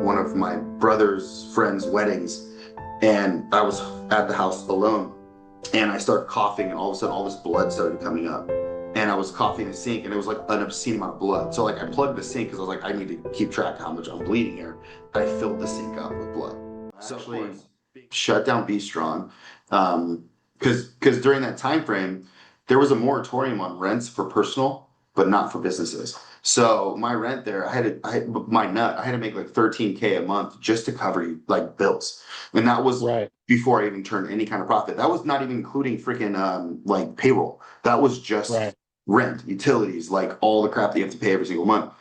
one of my brother's friends' weddings, and I was at the house alone, and I started coughing, and all of a sudden, all this blood started coming up. And I was coughing in the sink, and it was like an obscene amount of blood. So like I plugged the sink because I was like, I need to keep track of how much I'm bleeding here. I filled the sink up with blood. So actually shut down Be Strong, because during that time frame, there was a moratorium on rents for personal, but not for businesses. So my rent there, I had to make like 13K a month just to cover like bills, and that was Right. before I even turned any kind of profit. That was not even including freaking like payroll. That was just Right. rent, utilities, like all the crap that you have to pay every single month.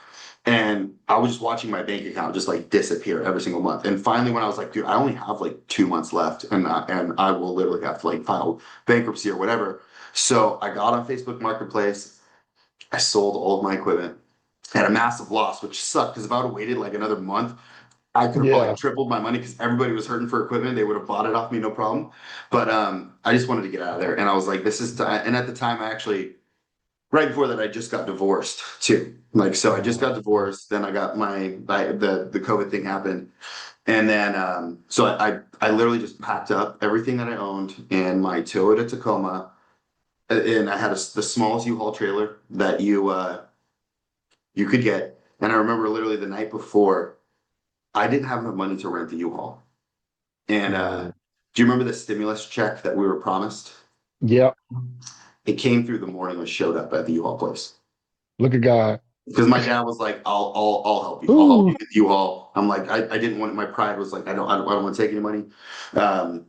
And I was just watching my bank account just like disappear every single month. And finally, when I was like, dude, I only have like 2 months left, and I will literally have to like file bankruptcy or whatever. So I got on Facebook Marketplace. I sold all of my equipment at a massive loss, which sucked because if I would have waited like another month, I could have probably Yeah. tripled my money because everybody was hurting for equipment. They would have bought it off me, no problem. But I just wanted to get out of there, and I was like, this is. And at the time, I actually right before that, I just got divorced too. Like, so I just got divorced. Then I got the COVID thing happened, and then so I literally just packed up everything that I owned in my Toyota Tacoma, and I had the smallest U-Haul trailer that you could get. And I remember literally the night before, I didn't have enough money to rent the U-Haul. And Mm. do you remember the stimulus check that we were promised? Yep. It came through the morning and showed up at the U-Haul place. Look at God. Because my dad was like, I'll help you. I'll help Ooh. you get U-Haul. I'm like, I didn't want, my pride was like, I don't want to take any money.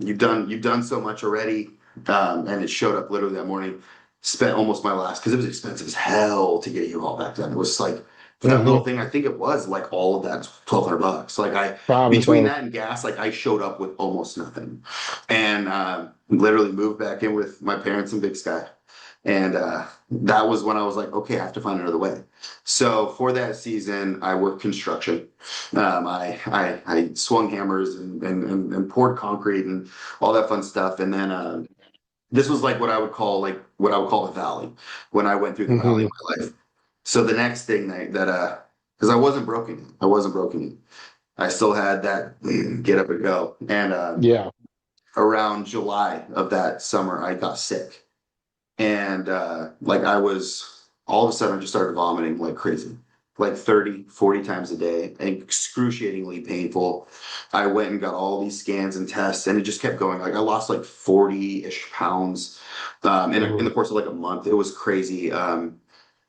You've done so much already. And it showed up literally that morning. Spent almost my last, because it was expensive as hell to get a U-Haul back then. It was like, for that little Hmm. thing, I think it was like all of that $1,200. Like Probably between so. that and gas, like I showed up with almost nothing. And literally moved back in with my parents in Big Sky. And that was when I was like, okay, I have to find another way. So for that season, I worked construction. I swung hammers and poured concrete and all that fun stuff. And then this was like what I would call the valley when I went through the valley Hmm. of my life. So the next thing that because I wasn't broken, I wasn't broken. I still had that get up and go. And Yeah. around July of that summer, I got sick, and like I was all of a sudden I just started vomiting like crazy, like 30, 40 times a day, and excruciatingly painful. I went and got all these scans and tests, and it just kept going. Like I lost like 40-ish pounds in the Ooh. course of like a month. It was crazy.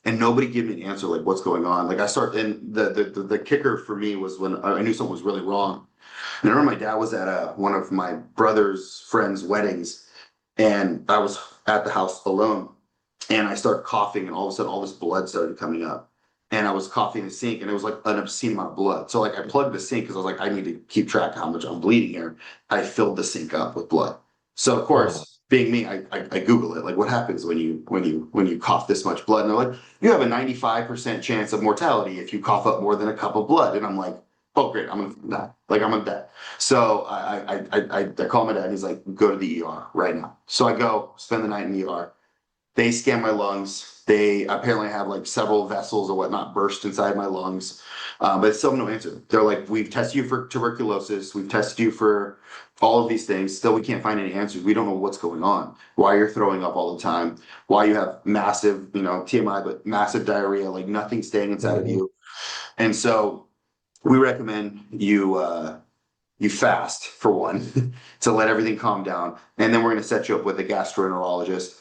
And nobody gave me an answer like what's going on. Like I start and the kicker for me was when I knew something was really wrong. And I remember my dad was at one of my brother's friends' weddings, and I was at the house alone, and I started coughing, and all of a sudden, all this blood started coming up, and I was coughing in the sink, and it was like an obscene amount of blood. So like I plugged the sink because I was like, I need to keep track of how much I'm bleeding here. I filled the sink up with blood. So of Oh. course, being me, I Google it, like what happens when you cough this much blood, and they're like, you have a 95% chance of mortality if you cough up more than a cup of blood, and I'm like, oh great, I'm gonna die, like I'm gonna die. So I call my dad, and he's like, go to the ER right now. So I go spend the night in the ER. They scan my lungs. They apparently have like several vessels or whatnot burst inside my lungs, but still no answer. They're like, we've tested you for tuberculosis. We've tested you for all of these things. Still, we can't find any answers. We don't know what's going on. Why you're throwing up all the time. Why you have massive, TMI, but massive diarrhea, like nothing staying inside of Hmm. you. And so we recommend you fast for one to let everything calm down, and then we're going to set you up with a gastroenterologist.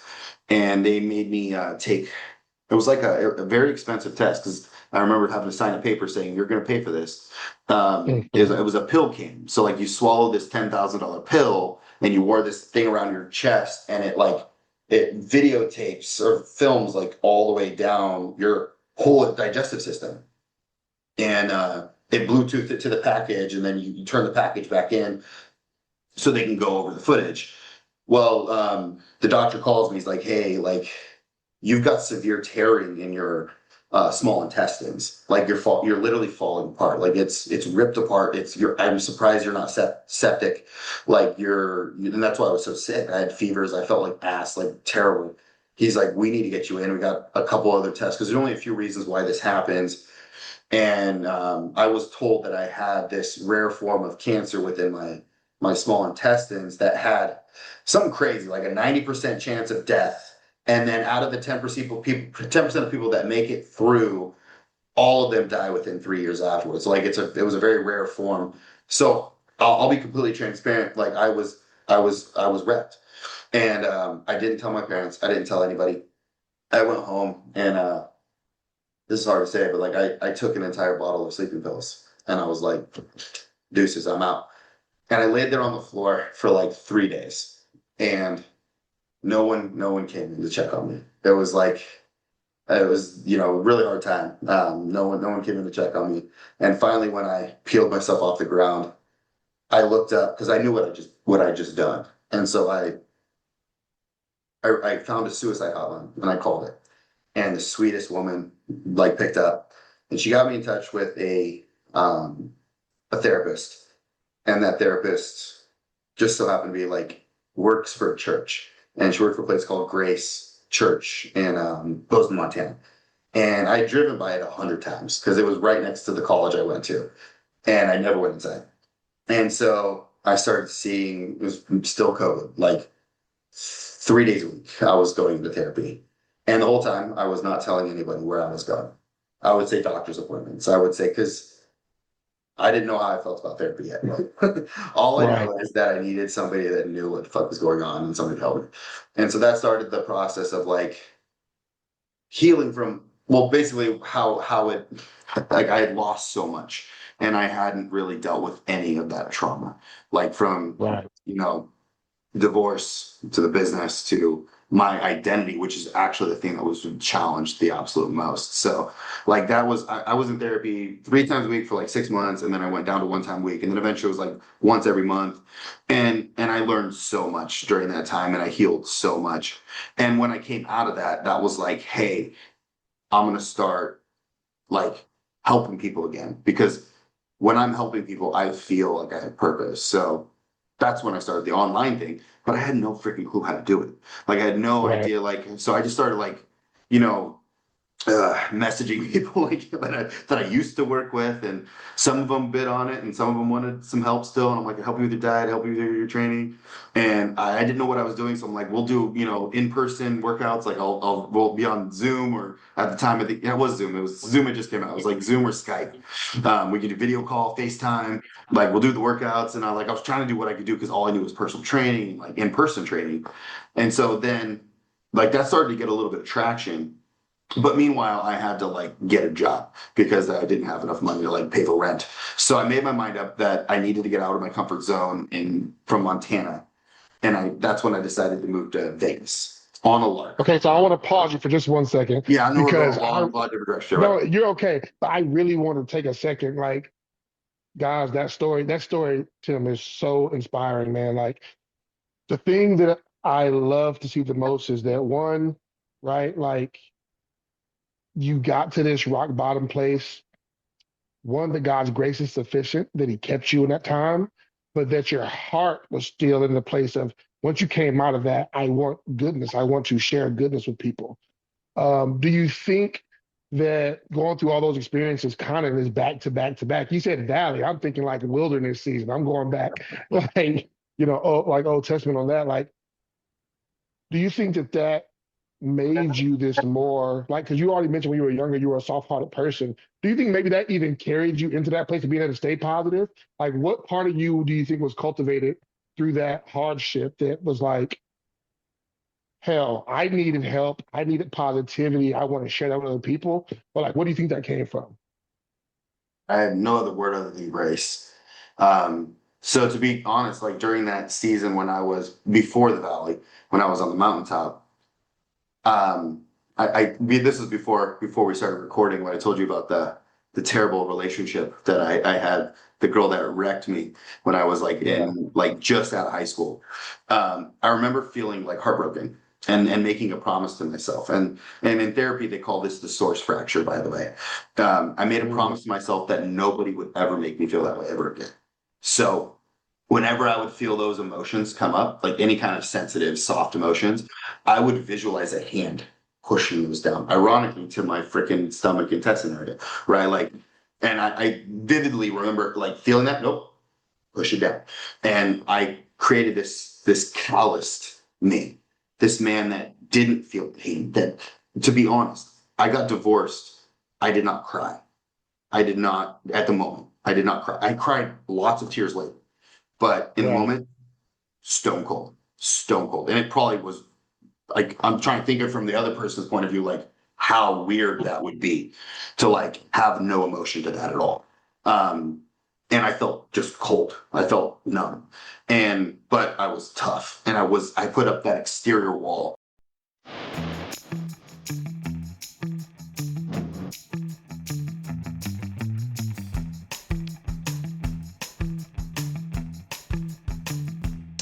And they made me take. It was like a very expensive test because I remember having to sign a paper saying you're going to pay for this. It was a pill came, so like you swallow this $10,000 pill, and you wore this thing around your chest, and it videotapes or films like all the way down your whole digestive system, and it Bluetooth it to the package, and then you turn the package back in so they can go over the footage. Well, the doctor calls me. He's like, "Hey, like you've got severe tearing in your small intestines. Like you're literally falling apart. Like it's ripped apart. I'm surprised you're not septic. Like and that's why I was so sick. I had fevers. I felt like ass, like terrible." He's like, "We need to get you in. We got a couple other tests because there's only a few reasons why this happens." And I was told that I had this rare form of cancer within my small intestines that had something crazy, like a 90% chance of death. And then out of the 10% of people that make it through, all of them die within 3 years afterwards. Like it was a very rare form. So I'll be completely transparent. Like I was wrecked, and I didn't tell my parents. I didn't tell anybody. I went home, and this is hard to say, but like I took an entire bottle of sleeping pills, and I was like, deuces, I'm out. And I laid there on the floor for like 3 days, and no one came in to check on me. It was, a really hard time. No one came in to check on me. And finally, when I peeled myself off the ground, I looked up because I knew what I just done. And so I found a suicide hotline and I called it. And the sweetest woman like picked up, and she got me in touch with a therapist. And that therapist just so happened to be like works for a church, and she worked for a place called Grace Church in Bozeman, Montana. And I had driven by it 100 times because it was right next to the college I went to, and I never went inside. And so I started seeing it was still COVID, like 3 days a week. I was going to therapy, and the whole time I was not telling anybody where I was going. I would say doctor's appointments. I would say because I didn't know how I felt about therapy yet. All I Right. know is that I needed somebody that knew what the fuck was going on and somebody to help me. And so that started the process of like healing from, well, basically how it, like I had lost so much and I hadn't really dealt with any of that trauma, like from, Right. you know, divorce to the business to my identity, which is actually the thing that was challenged the absolute most. So like that was I was in therapy 3 times a week for like 6 months, and then I went down to 1 time a week, and then eventually it was like once every month. And I learned so much during that time and I healed so much. And when I came out of that, that was like, hey, I'm gonna start like helping people again because when I'm helping people, I feel like I have purpose. So that's when I started the online thing, but I had no freaking clue how to do it. Like I had no Right. idea. Like so, I just started like you know messaging people like that I used to work with, and some of them bid on it, and some of them wanted some help still. And I'm like, help you with your diet, help you with your training, and I didn't know what I was doing, so I'm like, we'll do in person workouts. Like we'll be on Zoom or at the time I think yeah, it was Zoom. It was Zoom. It just came out. It was like Zoom or Skype. We could do video call, FaceTime. Like we'll do the workouts, and I was trying to do what I could do because all I knew was personal training, like in person training, and so then like that started to get a little bit of traction, but meanwhile, I had to like get a job because I didn't have enough money to like pay for rent. So I made my mind up that I needed to get out of my comfort zone in from Montana. And I that's when I decided to move to Vegas on a lark. Okay, so I want to pause you for just 1 second Yeah, I know we're going because a lot different direction, right? no, you're okay. But I really want to take a second. Like, guys, that story, Tim, is so inspiring, man. Like, the thing that I love to see the most is that one, right? Like, you got to this rock bottom place. One, that God's grace is sufficient, that He kept you in that time, but that your heart was still in the place of once you came out of that, I want goodness. I want to share goodness with people. Do you think that going through all those experiences kind of is back to back to back? You said valley. I'm thinking like wilderness season. I'm going back like, like Old Testament on that. Like, do you think that made you this more like, because you already mentioned when you were younger, you were a soft-hearted person. Do you think maybe that even carried you into that place of being able to stay positive? Like, what part of you do you think was cultivated through that hardship that was like, hell, I needed help. I needed positivity. I want to share that with other people. But like, what do you think that came from? I have no other word other than grace. So to be honest, like during that season when I was before the valley, when I was on the mountaintop, Um, this was before we started recording when I told you about the terrible relationship that I had, the girl that wrecked me when I was like Yeah. in like just out of high school. I remember feeling like heartbroken and making a promise to myself. And in therapy they call this the source fracture, by the way. I made a Mm, promise to myself that nobody would ever make me feel that way ever again. So whenever I would feel those emotions come up, like any kind of sensitive, soft emotions, I would visualize a hand pushing those down, ironically to my freaking stomach intestine area, right? Like And I vividly remember like feeling that, nope, push it down. And I created this calloused me, this man that didn't feel pain. That, to be honest, I got divorced. I did not cry. I did not at the moment. I did not cry. I cried lots of tears later, but in the Right. moment, stone cold, stone cold. And it probably was like, I'm trying to think of it from the other person's point of view, like how weird that would be to like have no emotion to that at all. Um, and I felt just cold. I felt numb. But I was tough, and I put up that exterior wall